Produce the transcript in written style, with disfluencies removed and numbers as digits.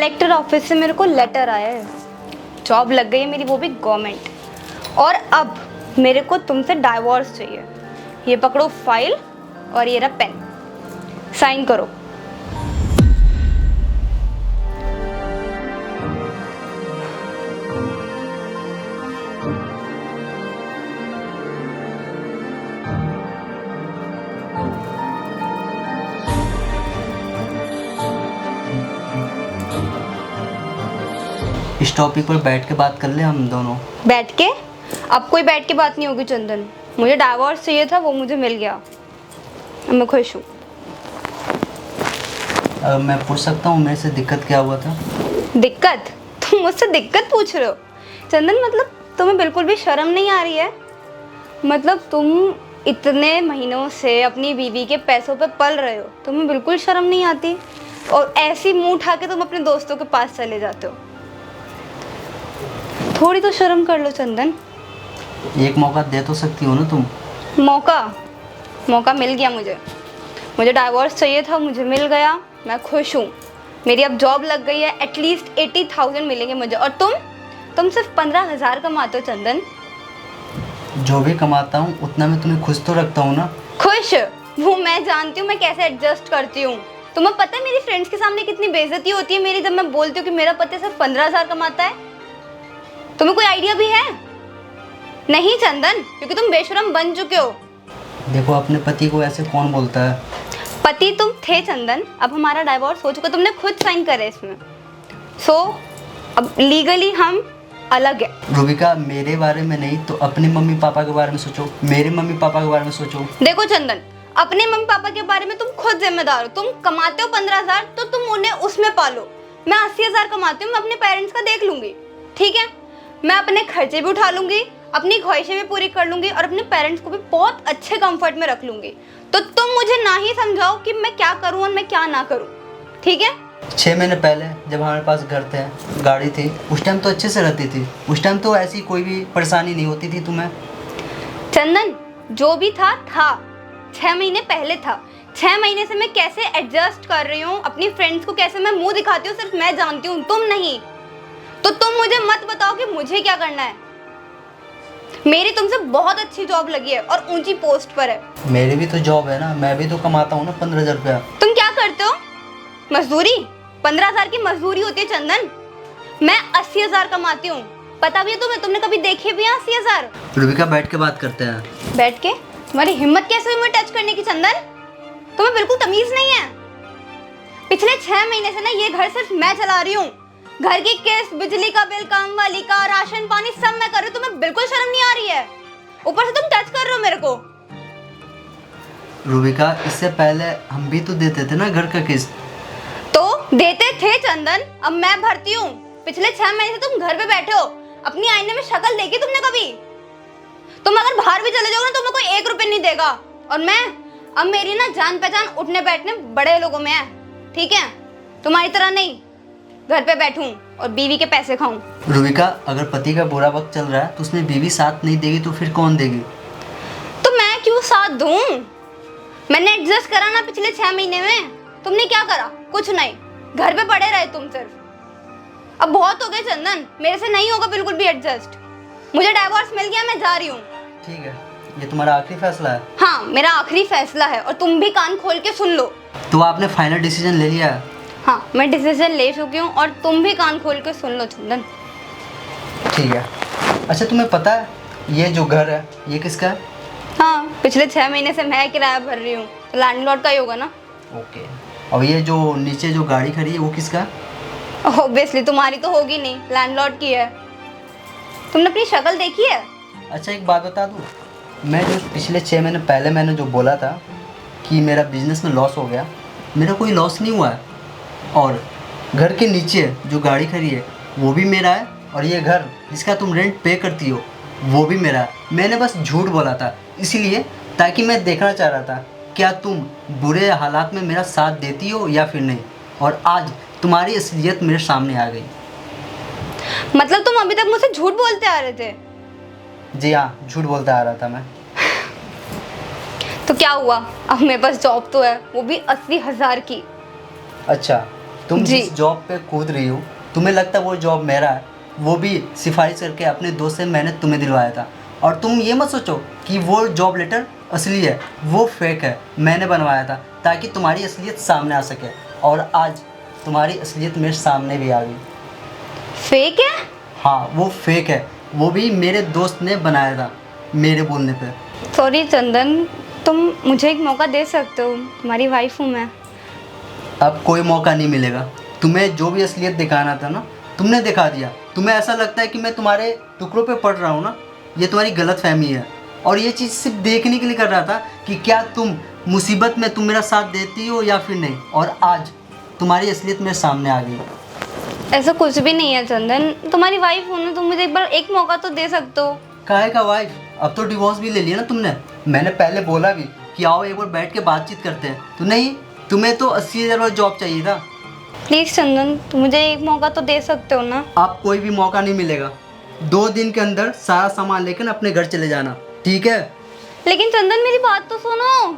Collector office से मेरे को लेटर आया है, जॉब लग गई है मेरी, वो भी गवर्नमेंट। और अब मेरे को तुमसे डाइवोर्स चाहिए। ये पकड़ो फाइल और ये रहा पेन, साइन करो। इस टॉपिक पर बैठ के बात कर ले हम दोनों। बैठ के? अब कोई बैठ के बात नहीं होगी चंदन। मुझे डाइवोर्स चाहिए था, वो मुझे मिल गया। अब मैं खुश हूँ। मैं पूछ सकता हूँ मेरे से दिक्कत क्या हुआ था? दिक्कत? तुम मुझसे दिक्कत पूछ रहे हो चंदन? मतलब तुम्हें बिल्कुल भी शर्म नहीं आ रही है? मतलब तुम इतने महीनों से अपनी बीवी के पैसों पे पल रहे हो, तुम्हें बिल्कुल शर्म नहीं आती? और ऐसी मुंह उठा के तुम अपने दोस्तों के पास चले जाते हो। थोड़ी तो शर्म कर लो चंदन। एक मौका दे तो सकती हो ना तुम? मौका मिल गया मुझे डाइवोर्स चाहिए था, मुझे मिल गया। मैं खुश हूँ। मेरी अब जॉब लग गई है, एटलीस्ट 80,000 मिलेंगे मुझे। और तुम सिर्फ 15,000 कमाते हो चंदन। जो भी कमाता हूँ उतना मैं तुम्हें खुश तो रखता हूँ ना। खुश? वो मैं जानती हूँ मैं कैसे एडजस्ट करती हूँ। तुम्हें पता है मेरी फ्रेंड्स के सामने कितनी बेइज्जती होती है मेरी जब मैं बोलती हूँ कि मेरा पति सिर्फ 15,000 कमाता है? तुम्हें कोई आइडिया भी है? नहीं चंदन, क्योंकि तुम बेशरम बन चुके हो। देखो, अपने पति को ऐसे कौन बोलता है? पति तुम थे चंदन, अब हमारा डाइवोर्स हो चुका, तुमने खुद साइन करे इसमें। सो अब लीगली हम अलग है। रूबिका, मेरे बारे में नहीं तो अपने मम्मी पापा के बारे में सोचो, मेरे मम्मी पापा के बारे में सोचो। देखो चंदन, अपने मम्मी पापा के बारे में तुम खुद जिम्मेदार हो। तुम कमाते हो 15,000 तो तुम उन्हें उसमें पालो। मैं 80,000 कमाती हूँ, मैं अपने पेरेंट्स का देख लूंगी, ठीक है? मैं अपने खर्चे भी उठा लूंगी, अपनी ख्वाहिशें भी पूरी कर लूंगी और अपने पेरेंट्स को भी बहुत अच्छे कंफर्ट में रख लूंगी। तो तुम मुझे ना ही समझाओ कि मैं क्या करूं और मैं क्या ना करूं, ठीक है? 6 महीने पहले जब हमारे पास घर थे, गाड़ी थी, उस टाइम तो अच्छे से रहती थी। उस टाइम तो ऐसी कोई भी परेशानी नहीं होती थी तुम्हें। चंदन, जो भी था 6 महीने पहले था। 6 महीने से मैं कैसे एडजस्ट कर रही हूँ, अपनी फ्रेंड्स को कैसे मैं मुंह दिखाती हूँ, सिर्फ मैं जानती हूँ, तुम नहीं। तो तुम मुझे मत बताओ कि मुझे क्या करना है। मेरी तुमसे बहुत अच्छी जॉब लगी है और ऊंची पोस्ट पर है। मेरी भी तो जॉब है ना, मैं भी तो कमाता हूँ ना 15,000 रुपया। तुम क्या करते हो? मजदूरी? 15,000 की मजदूरी होती है चंदन। मैं 80,000 कमाती हूँ। पता भी है तुम्हें? तुमने कभी देखे भी है 80,000? रूबिका, बैठ के बात करते हैं। बैठ के? तुम्हारी हिम्मत कैसे हुई मुझे टच करने की चंदन? तुम्हें बिल्कुल तमीज नहीं है। पिछले 6 महीने से ना ये घर सिर्फ मैं चला रही हूँ। घर की किस्त, बिजली का बिल, काम वाली का, राशन पानी सब मैं कर रही हूँ। तुम्हें बिल्कुल शर्म नहीं आ रही है? ऊपर से तुम टच कर रहे हो मेरे को। रूबिका, इससे पहले हम भी तो देते थे ना घर का किस्त। तो देते थे चंदन, अब मैं भरती हूँ। पिछले 6 महीने से तुम घर पे बैठे हो। अपनी आईने में शक्ल देखी तुमने कभी? तुम अगर बाहर भी चले जाओगे ना तो मैं कोई 1 रुपए नहीं देगा। और अब मेरी ना जान पहचान उठने बैठने बड़े लोगों में है, ठीक है? तुम्हारी तरह नहीं घर पे बैठूं और बीवी के पैसे खाऊं। रूबिका, अगर पति का बुरा वक्त चल रहा है तो उसमें बीवी साथ नहीं देगी तो फिर कौन देगी? तो मैं क्यों साथ दूं? मैंने एडजस्ट करा ना पिछले 6 महीने में। तुमने क्या करा? कुछ नहीं, घर पे पड़े रहे तुम सिर्फ। अब बहुत हो गए चंदन, मेरे से नहीं होगा बिल्कुल भी एडजस्ट। मुझे डाइवोर्स मिल गया, मैं जा रही हूँ। ठीक है, ये तुम्हारा आखिरी फैसला है? हाँ, मेरा आखिरी फैसला है और तुम भी कान खोल के सुन लो। तो आपने फाइनल डिसीजन ले लिया है? हाँ, मैं डिसीजन ले चुकी हूँ और तुम भी कान खोल के सुन लो चंदन। ठीक है। अच्छा, तुम्हें पता है ये जो घर है ये किसका है? हाँ, पिछले 6 महीने से मैं किराया भर रही हूँ, तो लैंडलॉर्ड का ही होगा ना। ओके। और ये जो नीचे जो गाड़ी खड़ी है वो किसका है? ऑब्वियसली तुम्हारी तो होगी नहीं, लैंडलॉर्ड की है। तुमने अपनी शक्ल देखी है? अच्छा, एक बात बता दूँ, मैं जो पिछले 6 महीने पहले मैंने जो बोला था कि मेरा बिजनेस में लॉस हो गया, मेरा कोई लॉस नहीं हुआ है। और घर के नीचे जो गाड़ी खड़ी है वो भी मेरा है, और ये घर जिसका तुम रेंट पे करती हो वो भी मेरा है। मैंने बस झूठ बोला था इसीलिए, ताकि मैं देखना चाह रहा था क्या तुम बुरे हालात में मेरा साथ देती हो या फिर नहीं। और आज तुम्हारी असलियत मेरे सामने आ गई। मतलब तुम अभी तक मुझसे झूठ बोलते आ रहे थे? जी हाँ, झूठ बोलता आ रहा था मैं। तो क्या हुआ? अब मेरे पास जॉब तो है, वो भी 80,000 की। अच्छा, तुम जी। जिस जॉब पे कूद रही हो, तुम्हें लगता है वो जॉब मेरा है, वो भी सिफारिश करके अपने दोस्त से मैंने तुम्हें दिलवाया था। और तुम ये मत सोचो कि वो जॉब लेटर असली है, वो फेक है, मैंने बनवाया था ताकि तुम्हारी असलियत सामने आ सके। और आज तुम्हारी असलियत मेरे सामने भी आ गई। फेक है? हाँ, वो फेक है, वो भी मेरे दोस्त ने बनाया था मेरे बोलने पे। सॉरी चंदन, तुम मुझे एक मौका दे सकते हो, तुम्हारी वाइफ हूँ मैं। अब कोई मौका नहीं मिलेगा। तुम्हें जो भी असलियत दिखाना था ना, तुमने दिखा दिया। तुम्हें ऐसा लगता है कि मैं तुम्हारे टुकड़ों पे पड़ रहा हूँ ना, ये तुम्हारी गलत फहमी है। और ये चीज़ सिर्फ देखने के लिए कर रहा था कि क्या तुम मुसीबत में तुम मेरा साथ देती हो या फिर नहीं। और आज तुम्हारी असलियत मेरे सामने आ गई। ऐसा कुछ भी नहीं है चंदन, तुम्हारी वाइफ हूँ ना, तुम मुझे एक बार एक मौका तो दे सकते हो। काहे का वाइफ? अब तो डिवोर्स भी ले लिया ना तुमने। मैंने पहले बोला भी कि आओ एक बार बैठ के बातचीत करते हैं, तो नहीं, तुम्हें तो 80,000 वाला जॉब चाहिए था। प्लीज़ चंदन, तुम मुझे एक मौका तो दे सकते हो ना। अब कोई भी मौका नहीं मिलेगा। 2 दिन के अंदर सारा सामान लेकर अपने घर चले जाना, ठीक है? लेकिन चंदन मेरी बात तो सुनो।